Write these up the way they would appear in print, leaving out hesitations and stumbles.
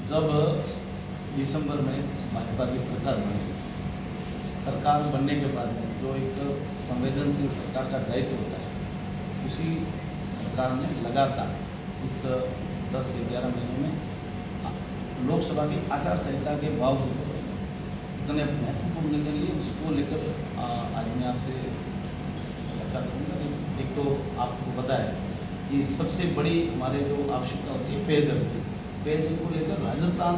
जब दिसंबर में भाजपा की सरकार बनी, सरकार बनने के बाद में जो एक संवेदनशील सरकार का दायित्व होता है, उसी सरकार ने लगातार इस 10 से 11 महीनों में लोकसभा की आचार संहिता के बावजूद इतने महत्वपूर्ण निर्णय लिए, उसको लेकर आज मैं आपसे चर्चा करूँगा। एक तो आपको पता है कि सबसे बड़ी हमारे जो आवश्यकता होती है पेयजल को लेकर राजस्थान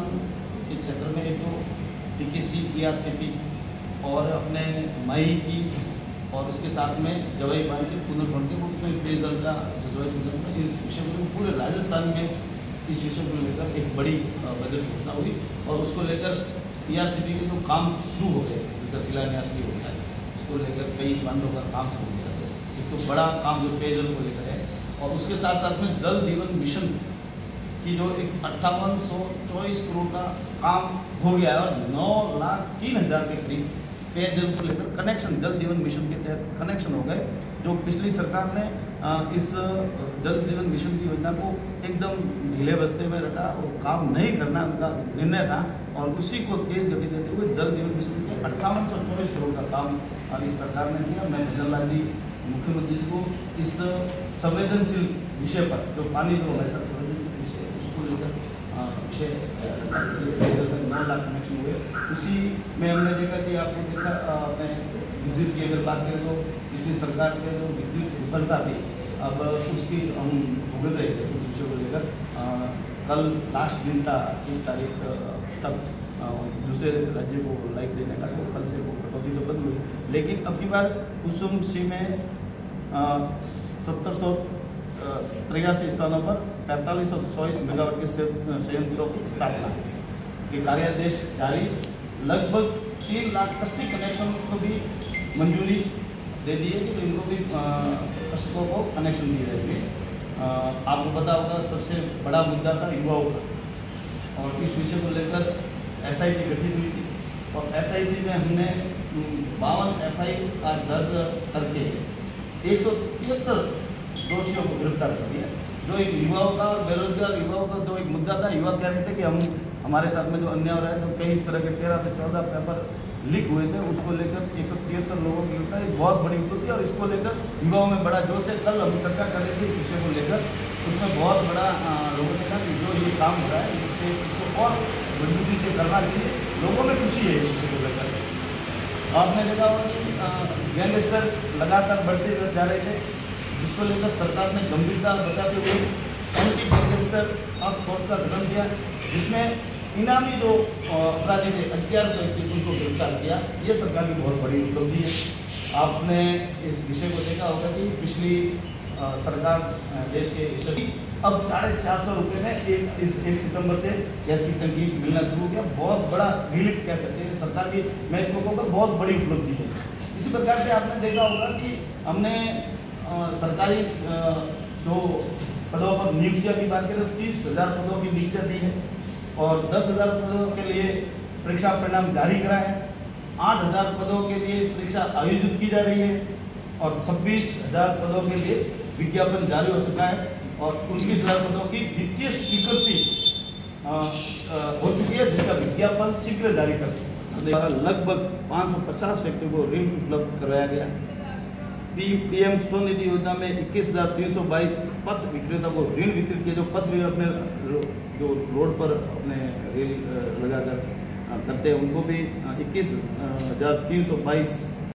के क्षेत्र में एक तो PKC ERCP और अपने मई की और उसके साथ में जवाई बांध के पुनर्भरण के उसमें पेयजल का जो जवाई इस विषय को पूरे राजस्थान में इस विषय को लेकर एक बड़ी बजट घोषणा हुई और उसको लेकर ERCP के जो काम शुरू हो गए, जिसका शिलान्यास भी हो गया है, उसको लेकर कई बांधों का काम शुरू हो गया है। एक तो बड़ा काम जो पेयजल को लेकर है और उसके साथ साथ में जल जीवन मिशन की जो एक 5824 करोड़ का काम हो गया है और 9,03,000 के करीब पेयजल को लेकर कनेक्शन जल जीवन मिशन के तहत कनेक्शन हो गए। जो पिछली सरकार ने इस जल जीवन मिशन की योजना को एकदम ढीले बस्ते में रखा और काम नहीं करना उनका निर्णय था और उसी को तेज गति देते हुए जल जीवन मिशन के 5824 करोड़ का काम इस सरकार ने किया। मैं भजनलाल जी मुख्यमंत्री को इस संवेदनशील विषय पर जो पानी जो है संवेदनशील विषय उसको लेकर विषय 9 लाख कनेक्शन हुए, उसी में हमने देखा कि आपको देखा मैं विद्युत की अगर बात करें तो पिछली सरकार के जो विद्युत विफलता थी अब उसकी हम भुगत रहे थे उस विषय को लेकर। कल लास्ट दिन था 30 तारीख तक दूसरे राज्य को लाइट देने का, तो कल से वो कटौती तो बंद हुई, लेकिन अब की बार कुसुम सी में 783 स्थानों पर 4524 मेगावाट के संयंत्रों की स्थापना के कार्यादेश जारी, लगभग 3,80,000 कनेक्शन को भी मंजूरी दे दी है कि तो इनको भी कृषकों को कनेक्शन दिए जाएंगे। आपको पता होगा सबसे बड़ा मुद्दा था युवाओं का और इस विषय को लेकर SIT गठित हुई थी और SIT में हमने 52 FIR दर्ज करके 173 दोषियों को गिरफ्तार कर दिया। जो एक युवाओं का और बेरोजगार युवाओं का जो एक मुद्दा था, युवा कह रहे थे कि हम हमारे साथ में जो अन्याय हो रहा है, जो कई तरह के 13 से 14 पेपर लीक हुए थे, उसको लेकर 173 लोगों की गिरफ्तारी एक बहुत बड़ी उपलब्धि और इसको लेकर युवाओं में बड़ा जोश है। कल हम चर्चा कर रहे थे इस विषय को लेकर, उसमें बहुत बड़ा लोगों ने कहा कि जो ये काम हो रहा है इसको और मजबूती से करना चाहिए। लोगों में खुशी है इस विषय को लेकर। आपने देखा होगा कि गैंगस्टर लगातार बढ़ते जा रहे थे, जिसको लेकर सरकार ने गंभीरता बताते हुए एंटी गैंगस्टर टास्क फोर्स का गठन किया, जिसमें इनामी जो अपराधी थे 1121 उनको गिरफ्तार किया। ये सरकार की बहुत बड़ी उपलब्धि है। आपने इस विषय को देखा होगा कि पिछली सरकार देश के यशस्वी अब 450 रुपये में 1 सितंबर से गैस की टंकी मिलना शुरू हो गया। बहुत बड़ा रिलीफ कह सकते हैं सरकार की, मैं इसको कहूँगा बहुत बड़ी उपलब्धि है। इसी प्रकार से आपने देखा होगा कि हमने सरकारी जो पदों पर नियुक्तियाँ की बात करें तो 30,000 पदों की नियुक्तियाँ दी है और 10,000 पदों के लिए परीक्षा परिणाम जारी करा है। 8,000 पदों के लिए परीक्षा आयोजित की जा रही है और 26,000 पदों के लिए विज्ञापन जारी हो चुका है और 29,000 पदों की द्वितीय स्वीकृति हो चुकी है, जिसका विज्ञापन शीघ्र जारी कर सकते हैं। लगभग 550 व्यक्तियों को ऋण उपलब्ध करवाया गया। PM स्वनिधि योजना में 21,322 पथ विक्रेता को ऋण वितरित किए। जो पथ भी अपने जो रोड पर अपने रेल लगाकर करते हैं उनको भी 21,322